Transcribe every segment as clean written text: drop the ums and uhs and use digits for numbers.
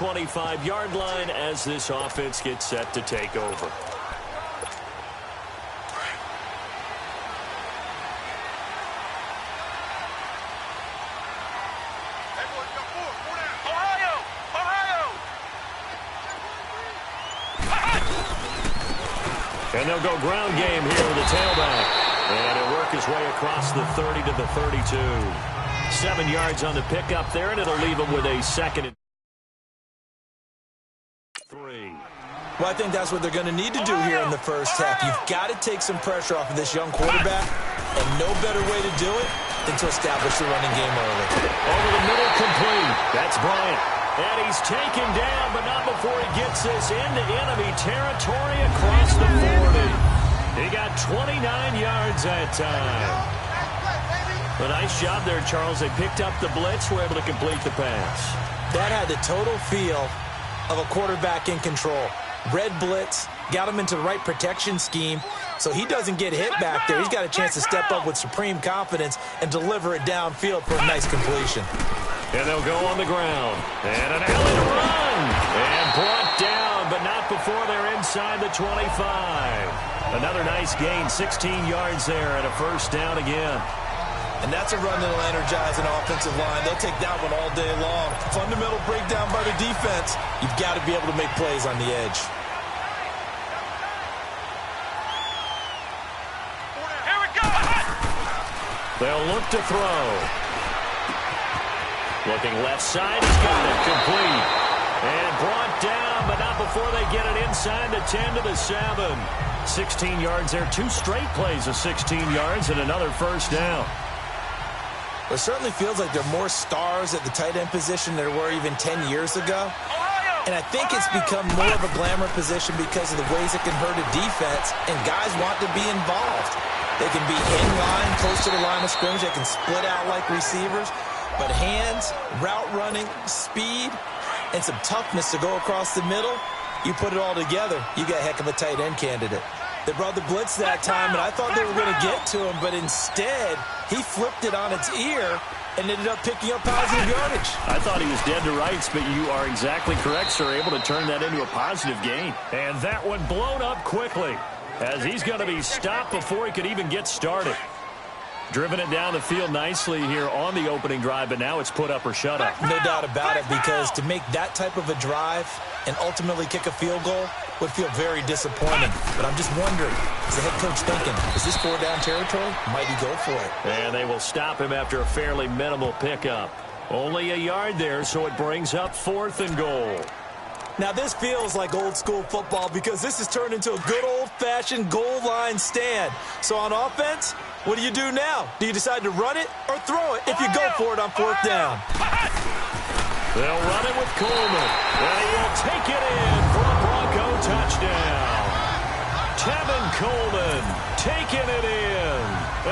25-yard line as this offense gets set to take over. And they'll go ground game here with the tailback. And he'll work his way across the 30 to the 32. 7 yards on the pickup there, and it'll leave him with a 2nd and 3. Well, I think that's what they're going to need to do here in the first half. You've got to take some pressure off of this young quarterback, and no better way to do it than to establish the running game early. Over the middle, complete. That's Bryant. And he's taken down, but not before he gets this into enemy territory across the 40. He got 29 yards that time. A nice job there, Charles. They picked up the blitz, were able to complete the pass. That had the total feel of a quarterback in control. Red blitz, got him into the right protection scheme, so he doesn't get hit back there. He's got a chance to step up with supreme confidence and deliver it downfield for a nice completion. And they'll go on the ground. And an alley to run. And brought down, but not before they're inside the 25. Another nice gain, 16 yards there, and a first down again. And that's a run that'll energize an offensive line. They'll take that one all day long. Fundamental breakdown by the defense. You've got to be able to make plays on the edge. Here we go. They'll look to throw. Looking left side, he's got it complete. And brought down, but not before they get it inside the 10 to the 7. 16 yards there, 2 straight plays of 16 yards and another first down. It certainly feels like there are more stars at the tight end position than there were even 10 years ago. And I think it's become more of a glamour position because of the ways it can hurt a defense, and guys want to be involved. They can be in line, close to the line of scrimmage. They can split out like receivers. But hands, route running, speed, and some toughness to go across the middle, you put it all together, you got a heck of a tight end candidate. They brought the blitz that time, and I thought they were going to get to him, but instead, he flipped it on its ear and ended up picking up positive yardage. I thought he was dead to rights, but you are exactly correct, sir, able to turn that into a positive gain. And that one blown up quickly, as he's going to be stopped before he could even get started. Driven it down the field nicely here on the opening drive, but now it's put up or shut up. No doubt about it, because to make that type of a drive and ultimately kick a field goal would feel very disappointing. But I'm just wondering, is the head coach thinking, is this 4-down territory? Might he go for it? And they will stop him after a fairly minimal pickup. Only a yard there, so it brings up 4th and goal. Now this feels like old school football, because this has turned into a good old-fashioned goal line stand. So on offense, what do you do now? Do you decide to run it or throw it if you go for it on 4th down? They'll run it with Coleman. And he will take it in for a Bronco touchdown. Tevin Coleman taking it in.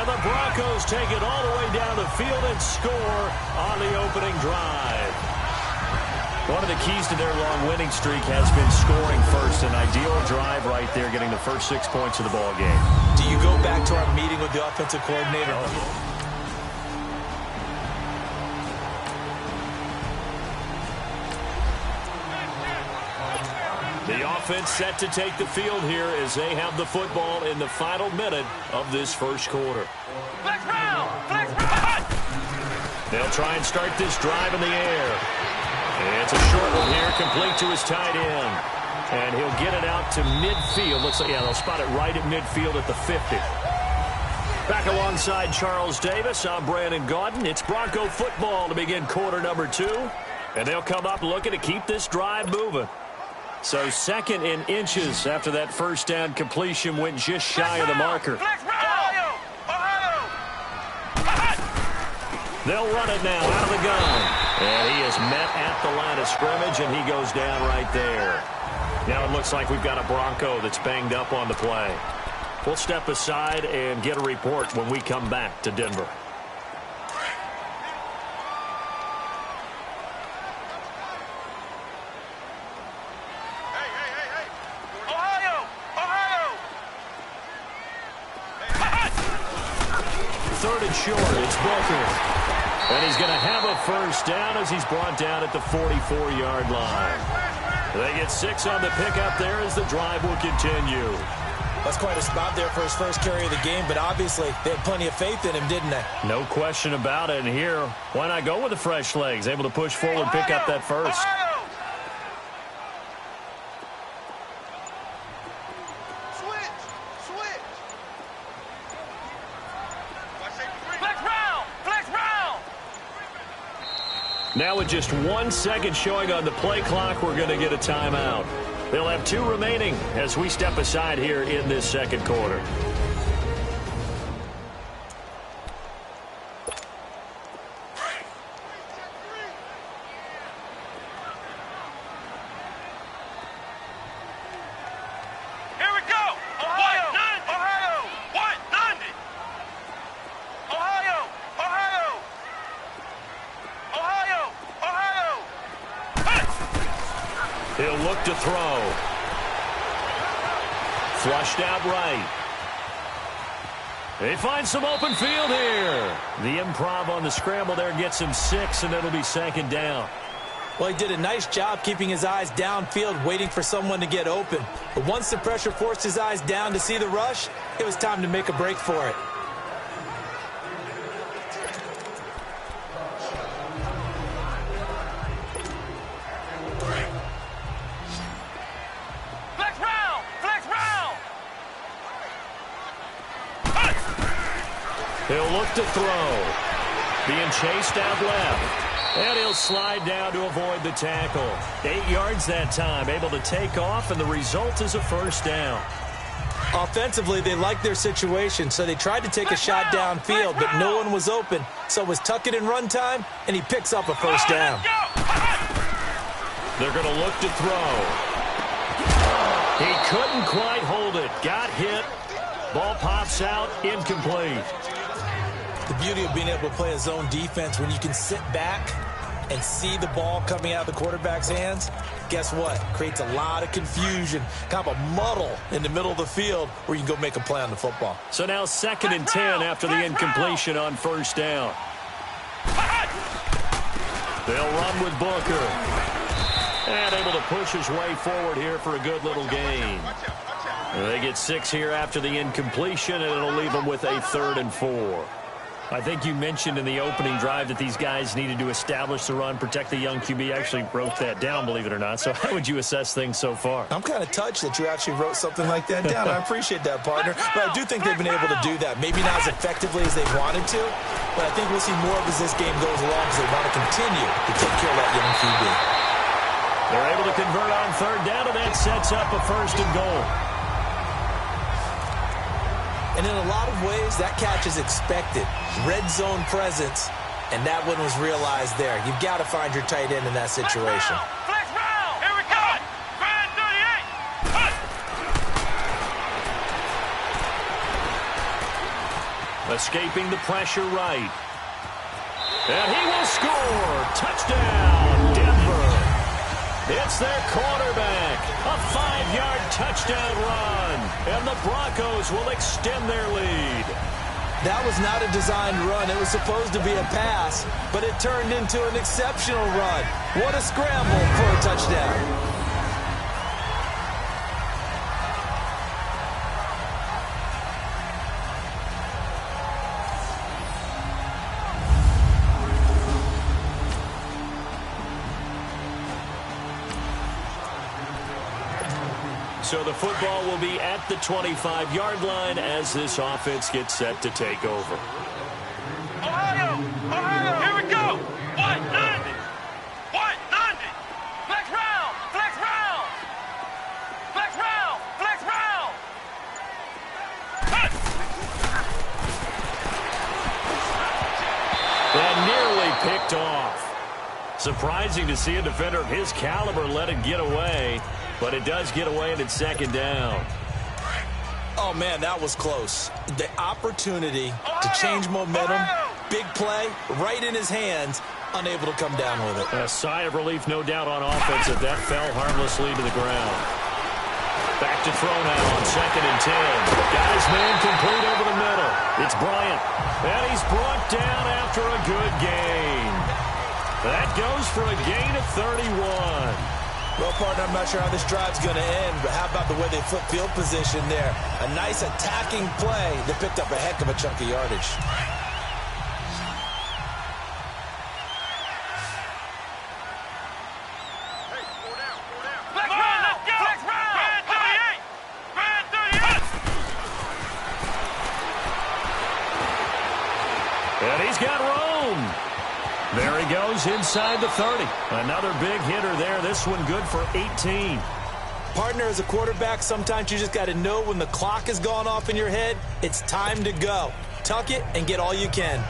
And the Broncos take it all the way down the field and score on the opening drive. One of the keys to their long winning streak has been scoring first. An ideal drive right there, getting the first 6 points of the ball game. Do you go back to our meeting with the offensive coordinator? The offense set to take the field here as they have the football in the final minute of this first quarter. Flex round! Flex round! They'll try and start this drive in the air. It's a short one here, complete to his tight end. And he'll get it out to midfield. Looks like, yeah, they'll spot it right at midfield at the 50. Back alongside Charles Davis, I'm Brandon Gaudin. It's Bronco football to begin quarter number 2. And they'll come up looking to keep this drive moving. So 2nd in inches after that first down completion went just shy of the marker. They'll run it now out of the gun. And he is met at the line of scrimmage, and he goes down right there. Now it looks like we've got a Bronco that's banged up on the play. We'll step aside and get a report when we come back to Denver. Third and short, it's Booker. And he's going to have a first down as he's brought down at the 44-yard line. They get 6 on the pickup there as the drive will continue. That's quite a spot there for his first carry of the game, but obviously they had plenty of faith in him, didn't they? No question about it. And here, why not go with the fresh legs? Able to push forward, pick up that first. Now with just 1 second showing on the play clock, we're going to get a timeout. They'll have 2 remaining as we step aside here in this second quarter. He'll look to throw. Flushed out right. They find some open field here. The improv on the scramble there gets him 6, and it'll be second down. Well, he did a nice job keeping his eyes downfield, waiting for someone to get open. But once the pressure forced his eyes down to see the rush, it was time to make a break for it. He'll look to throw. Being chased out left. And he'll slide down to avoid the tackle. 8 yards that time. Able to take off, and the result is a first down. Offensively, they liked their situation, so they tried to take a shot downfield, but no one was open. So it was tuck it in run time, and he picks up a first down. They're going to look to throw. He couldn't quite hold it. Got hit. Ball pops out. Incomplete. The beauty of being able to play a zone defense when you can sit back and see the ball coming out of the quarterback's hands, guess what? Creates a lot of confusion, kind of a muddle in the middle of the field where you can go make a play on the football. So now 2nd and 10 after the incompletion on first down. They'll run with Booker. And able to push his way forward here for a good little gain. They get 6 here after the incompletion, and it'll leave them with a 3rd and 4. I think you mentioned in the opening drive that these guys needed to establish the run, protect the young QB. Actually wrote that down, believe it or not. So how would you assess things so far? I'm kind of touched that you actually wrote something like that down. I appreciate that, partner. But I do think they've been able to do that. Maybe not as effectively as they wanted to, but I think we'll see more of as this game goes along because they want to continue to take care of that young QB. They're able to convert on 3rd down, and that sets up a 1st and goal. And in a lot of ways, that catch is expected. Red zone presence, and that one was realized there. You've got to find your tight end in that situation. Flex round! Here we go! Grand 38! Escaping the pressure right. And he will score! Touchdown, Denver! It's their quarterback. A 5-yard touchdown run. And the Broncos will extend their lead. That was not a designed run. It was supposed to be a pass, but it turned into an exceptional run. What a scramble for a touchdown. So the football will be at the 25-yard line as this offense gets set to take over. Ohio! Ohio! Here we go! 190! 190! Flex round! Flex round! Flex round! Flex round! And nearly picked off. Surprising to see a defender of his caliber let it get away, but it does get away and it's 2nd down. Oh, man, that was close. The opportunity to change momentum, big play, right in his hands, unable to come down with it. A sigh of relief, no doubt, on offense that that fell harmlessly to the ground. Back to throw now on 2nd and 10. Got his man complete over the middle. It's Bryant. And he's brought down after a good gain. That goes for a gain of 31. Well, partner, I'm not sure how this drive's going to end, but how about the way they flip field position there? A nice attacking play that picked up a heck of a chunk of yardage. And he's got room. There he goes inside the 30. Another big hitter there. This one good for 18. Partner, as a quarterback, sometimes you just got to know when the clock has gone off in your head, it's time to go. Tuck it and get all you can.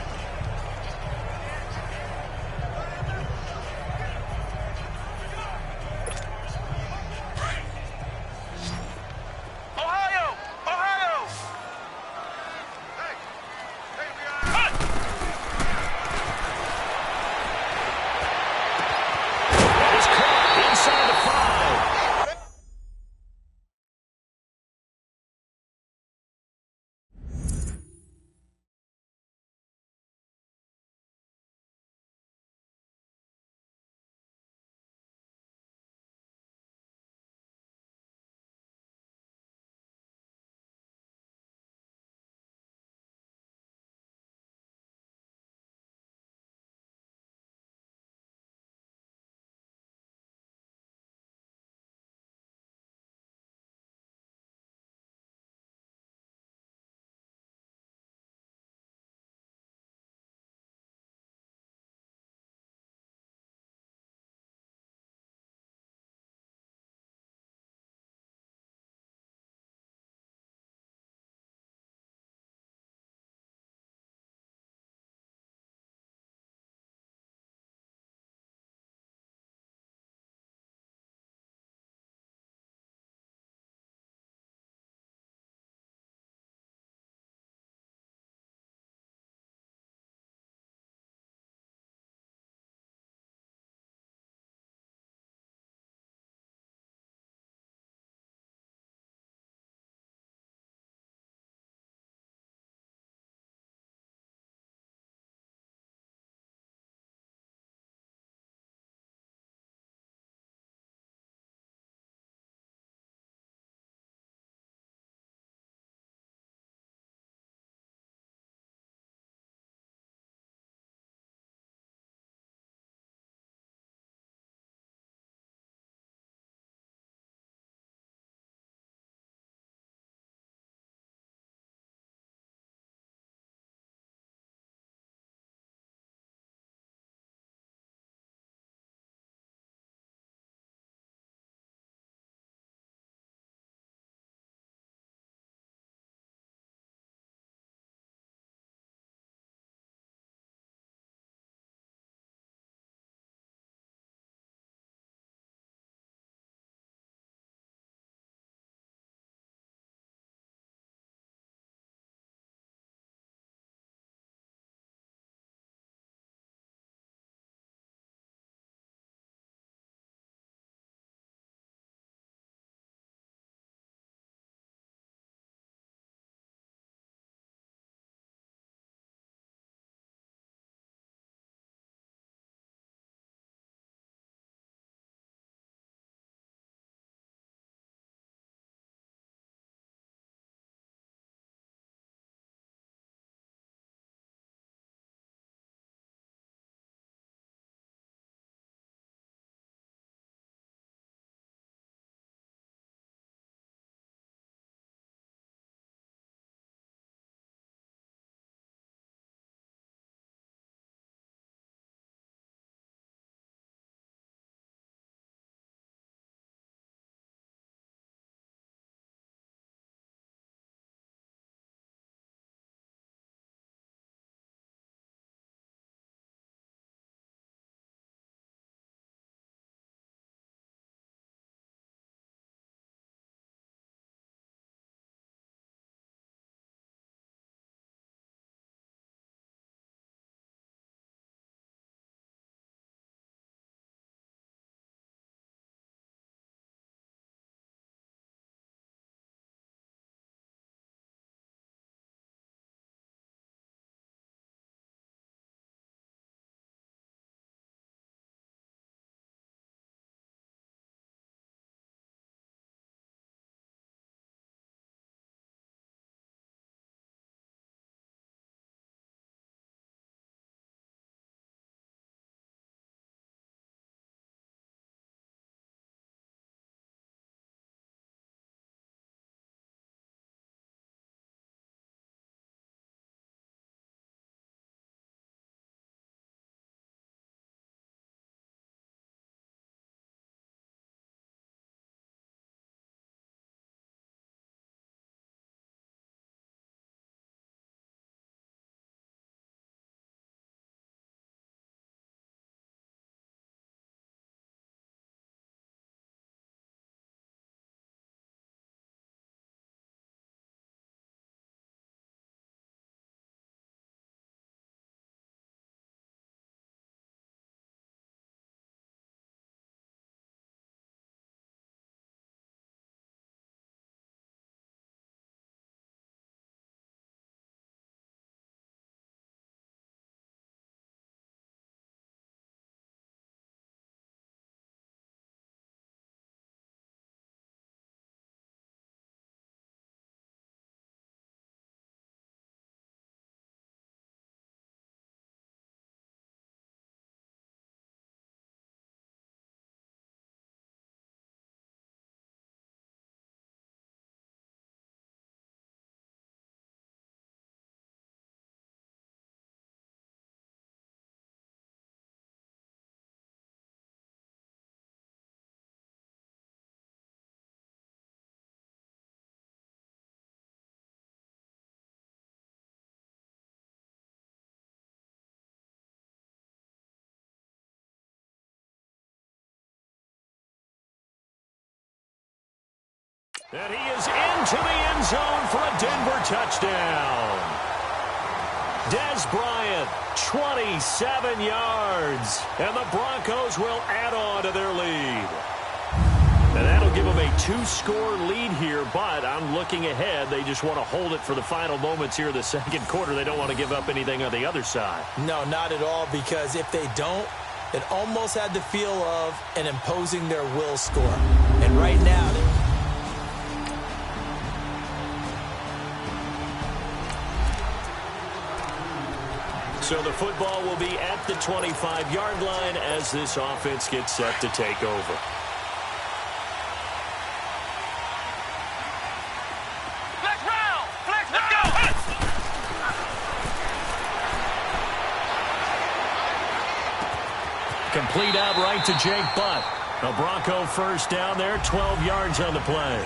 And he is into the end zone for a Denver touchdown. Dez Bryant, 27 yards. And the Broncos will add on to their lead. And that'll give them a 2-score lead here, but I'm looking ahead. They just want to hold it for the final moments here of the second quarter. They don't want to give up anything on the other side. No, not at all, because if they don't, it almost had the feel of an imposing their will score. And right now, so the football will be at the 25-yard line as this offense gets set to take over. Complete out right to Jake Butt. A Bronco first down there, 12 yards on the play.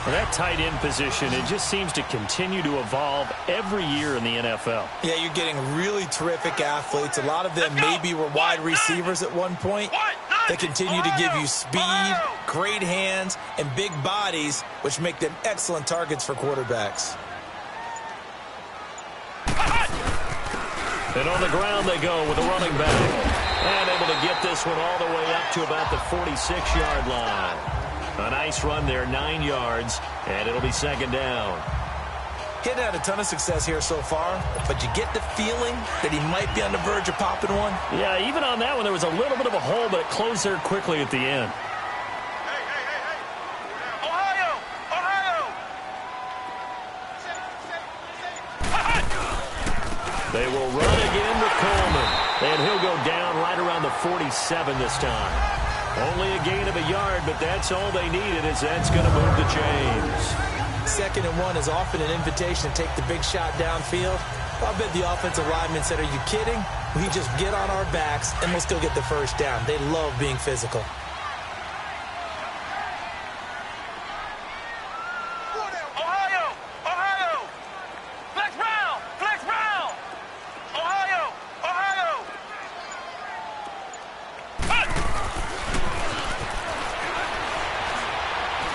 Well, that tight end position, it just seems to continue to evolve every year in the NFL. Yeah, you're getting really terrific athletes. A lot of them maybe were wide receivers at one point. They continue to give you speed, great hands, and big bodies, which make them excellent targets for quarterbacks. And on the ground they go with a running back. And able to get this one all the way up to about the 46-yard line. A nice run there, 9 yards, and it'll be second down. He hadn't had a ton of success here so far, but you get the feeling that he might be on the verge of popping one. Yeah, even on that one, there was a little bit of a hole, but it closed there quickly at the end. They will run again with Coleman. And he'll go down right around the 47 this time. Only a gain of a yard, but that's all they needed, as that's going to move the chains. 2nd and 1 is often an invitation to take the big shot downfield. I bet the offensive lineman said, "Are you kidding? We just get on our backs and let's go get the first down." They love being physical.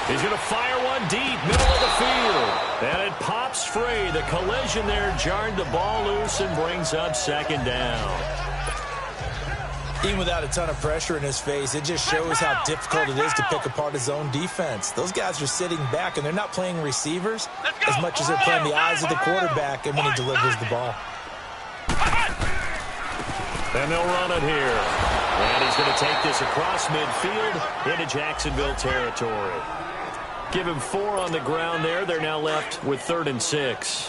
He's going to fire one deep, middle of the field. And it pops free. The collision there jarred the ball loose and brings up second down. Even without a ton of pressure in his face, it just shows how difficult it is to pick apart his own defense. Those guys are sitting back, and they're not playing receivers as much as they're playing the eyes of the quarterback and when he delivers the ball. And they'll run it here. And he's going to take this across midfield into Jacksonville territory. Give him 4 on the ground there. They're now left with 3rd and 6.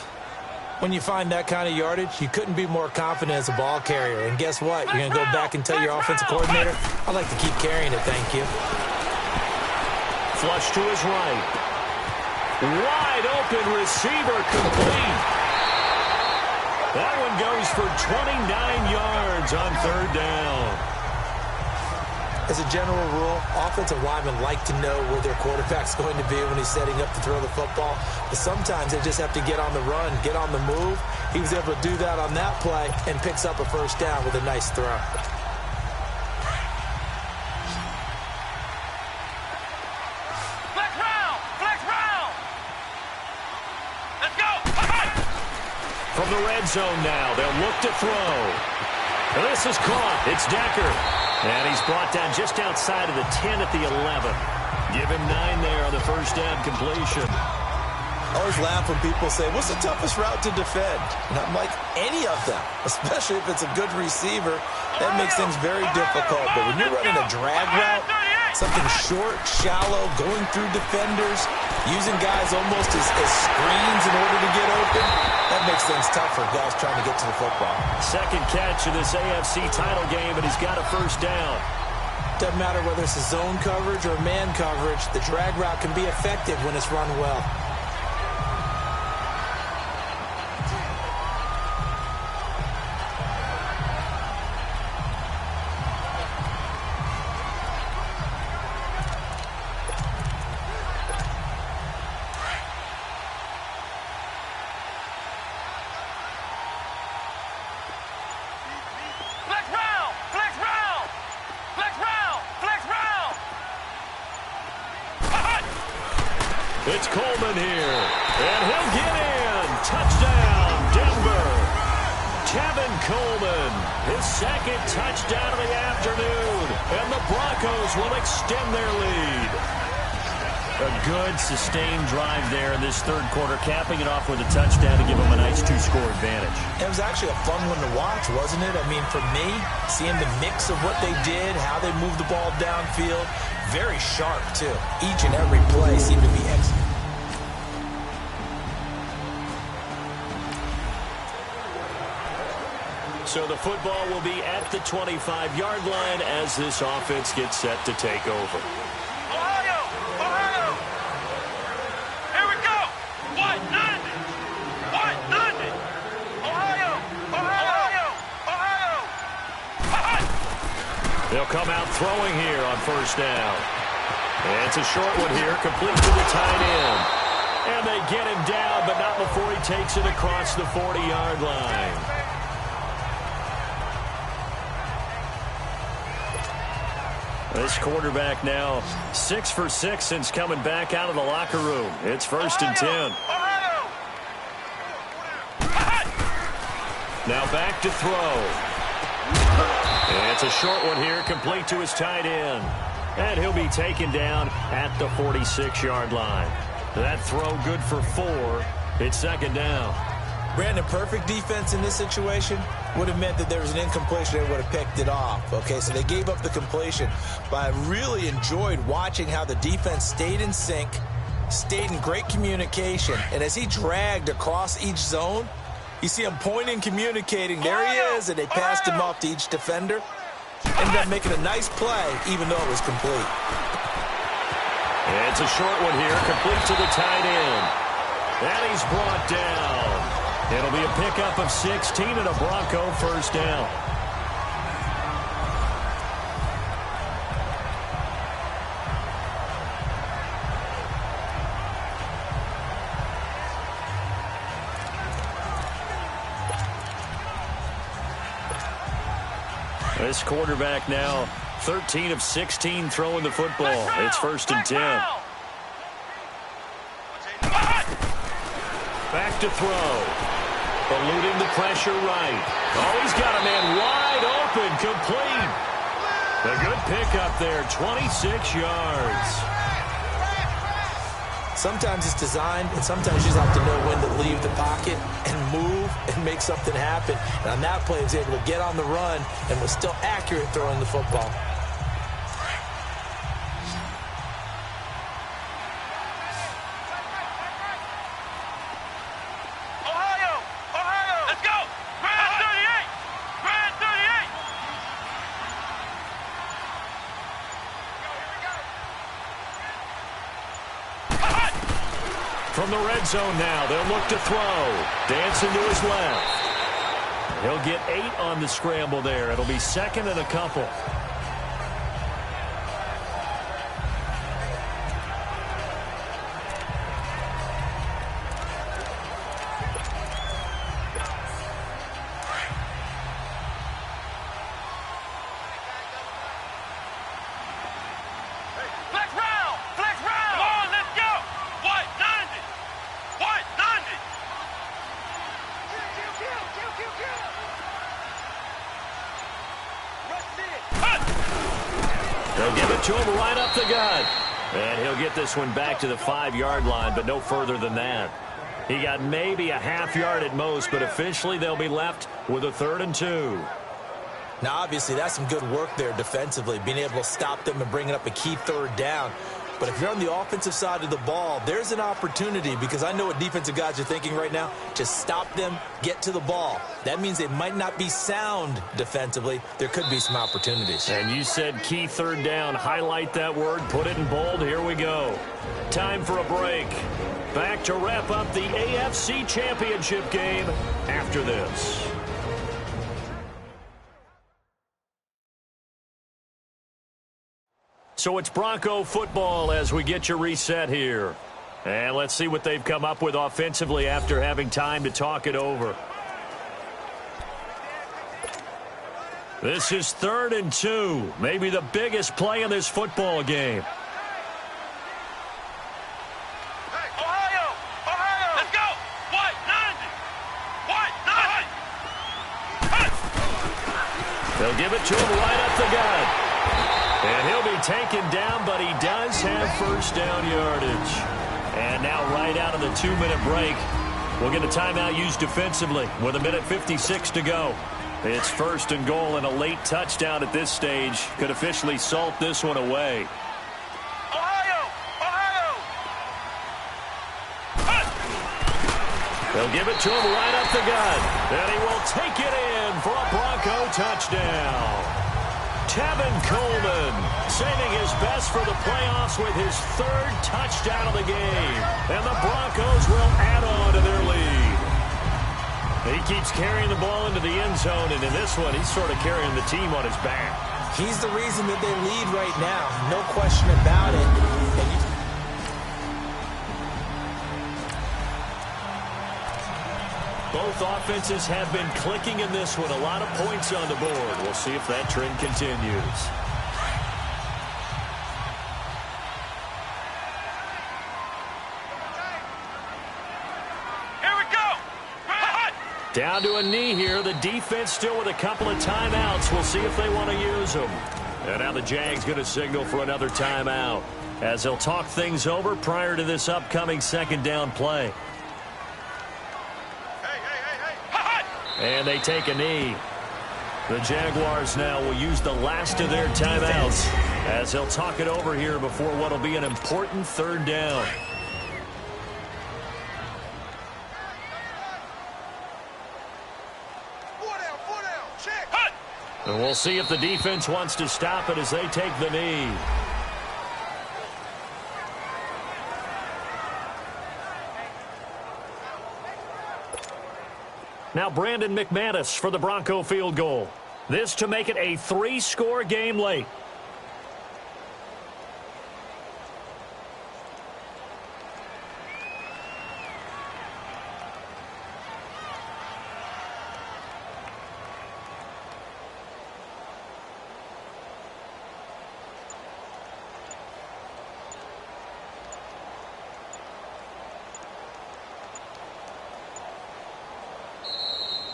When you find that kind of yardage, you couldn't be more confident as a ball carrier. And guess what? You're going to go back and tell your offensive coordinator, "I'd like to keep carrying it, thank you." Flush to his right. Wide open receiver complete. That one goes for 29 yards on 3rd down. As a general rule, offensive linemen like to know where their quarterback's going to be when he's setting up to throw the football. But sometimes they just have to get on the run, get on the move. He was able to do that on that play and picks up a first down with a nice throw. Flex round! Flex round! Let's go! From the red zone now, they'll look to throw. And this is caught. It's Decker. And he's brought down just outside of the 10 at the 11. Give him 9 there on the first down completion. I always laugh when people say, "What's the toughest route to defend?" And I'm like, any of them, especially if it's a good receiver. That makes things very difficult. But when you're running a drag route, something short, shallow, going through defenders, using guys almost as screens in order to get open, that makes things tough for guys trying to get to the football. Second catch of this AFC title game, and he's got a first down. Doesn't matter whether it's a zone coverage or man coverage, the drag route can be effective when it's run well. It's Coleman here, and he'll get in. Touchdown, Denver. Tevin Coleman, his second touchdown of the afternoon, and the Broncos will extend their lead. A good, sustained drive there in this third quarter, capping it off with a touchdown to give them a nice two-score advantage. It was actually a fun one to watch, wasn't it? I mean, for me, seeing the mix of what they did, how they moved the ball downfield, very sharp, too. Each and every play seemed to be excellent. So the football will be at the 25-yard line as this offense gets set to take over. Ohio! Ohio! Here we go! White 90! White 90! Ohio! Ohio! Ohio! Ohio! They'll come out throwing here on first down. And it's a short one here, complete to the tight end. And they get him down, but not before he takes it across the 40-yard line. This quarterback now 6 for 6 since coming back out of the locker room. It's first and 10. Now back to throw. And it's a short one here, complete to his tight end. And he'll be taken down at the 46-yard line. That throw good for 4. It's second down. Brandon, perfect defense in this situation would have meant that there was an incompletion. They would have picked it off. Okay, so they gave up the completion. But I really enjoyed watching how the defense stayed in sync, stayed in great communication. And as he dragged across each zone, you see him pointing, communicating. There he is, and they passed him off to each defender. Ended up making a nice play, even though it was complete. And it's a short one here, complete to the tight end. And he's brought down. It'll be a pickup of 16 and a Bronco first down. This quarterback now 13 of 16 throwing the football. It's first and 10. Back to throw. Eluding the pressure right. Oh, he's got a man wide open, complete. A good pickup there, 26 yards. Sometimes it's designed, and sometimes you just have to know when to leave the pocket and move and make something happen. And on that play, he was able to get on the run and was still accurate throwing the football. From the red zone now, they'll look to throw. Dancing to his left. He'll get 8 on the scramble there. It'll be second and a couple. They'll give it to him right up the gut. And he'll get this one back to the 5-yard line, but no further than that. He got maybe a half yard at most, but officially they'll be left with a 3rd and 2. Now, obviously, that's some good work there defensively, being able to stop them and bringing up a key 3rd down. But if you're on the offensive side of the ball, there's an opportunity, because I know what defensive guys are thinking right now. Just stop them, get to the ball. That means they might not be sound defensively. There could be some opportunities. And you said key 3rd down. Highlight that word, put it in bold. Here we go. Time for a break. Back to wrap up the AFC Championship game after this. So it's Bronco football as we get you reset here. And let's see what they've come up with offensively after having time to talk it over. This is 3rd and 2. Maybe the biggest play in this football game. They'll give it to him right up the gut. And he'll be taken down, but he does have first down yardage. And now right out of the 2-minute break, we'll get a timeout used defensively with 1:56 to go. It's first and goal, and a late touchdown at this stage could officially salt this one away. They'll give it to him right up the gut. And he will take it in for a Bronco touchdown. Tevin Coleman saving his best for the playoffs with his 3rd touchdown of the game. And the Broncos will add on to their lead. He keeps carrying the ball into the end zone, and in this one, he's sort of carrying the team on his back. He's the reason that they lead right now. No question about it. Both offenses have been clicking in this one. A lot of points on the board. We'll see if that trend continues. Here we go. Down to a knee here. The defense still with a couple of timeouts. We'll see if they want to use them. And now the Jags going to signal for another timeout as they'll talk things over prior to this upcoming 2nd down play. And they take a knee. The Jaguars now will use the last of their timeouts as they'll talk it over here before what will be an important 3rd down. And we'll see if the defense wants to stop it as they take the knee. Now Brandon McManus for the Bronco field goal. This to make it a 3-score game late.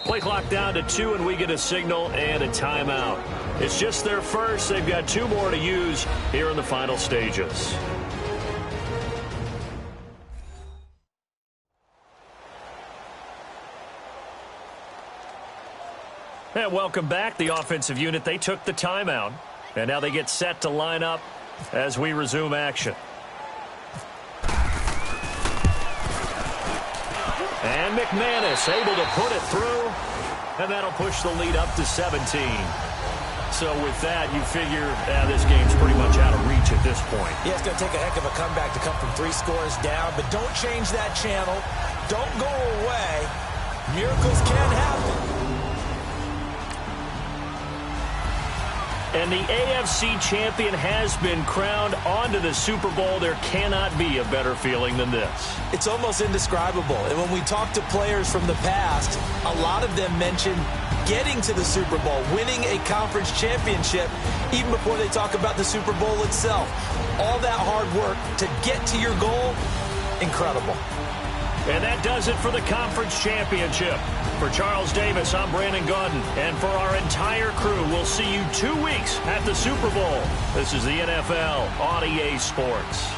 Play clock down to 2, and we get a signal and a timeout. It's just their first. They've got 2 more to use here in the final stages. And welcome back. The offensive unit, they took the timeout, and now they get set to line up as we resume action. And McManus able to put it through, and that'll push the lead up to 17. So with that, you figure this game's pretty much out of reach at this point. Yeah, it's going to take a heck of a comeback to come from 3 scores down, but don't change that channel. Don't go away. Miracles can happen. And the AFC champion has been crowned onto the Super Bowl. There cannot be a better feeling than this. It's almost indescribable. And when we talk to players from the past, a lot of them mention getting to the Super Bowl, winning a conference championship, even before they talk about the Super Bowl itself. All that hard work to get to your goal, incredible. And that does it for the conference championship. For Charles Davis, I'm Brandon Gaudin. And for our entire crew, we'll see you 2 weeks at the Super Bowl. This is the NFL on EA Sports.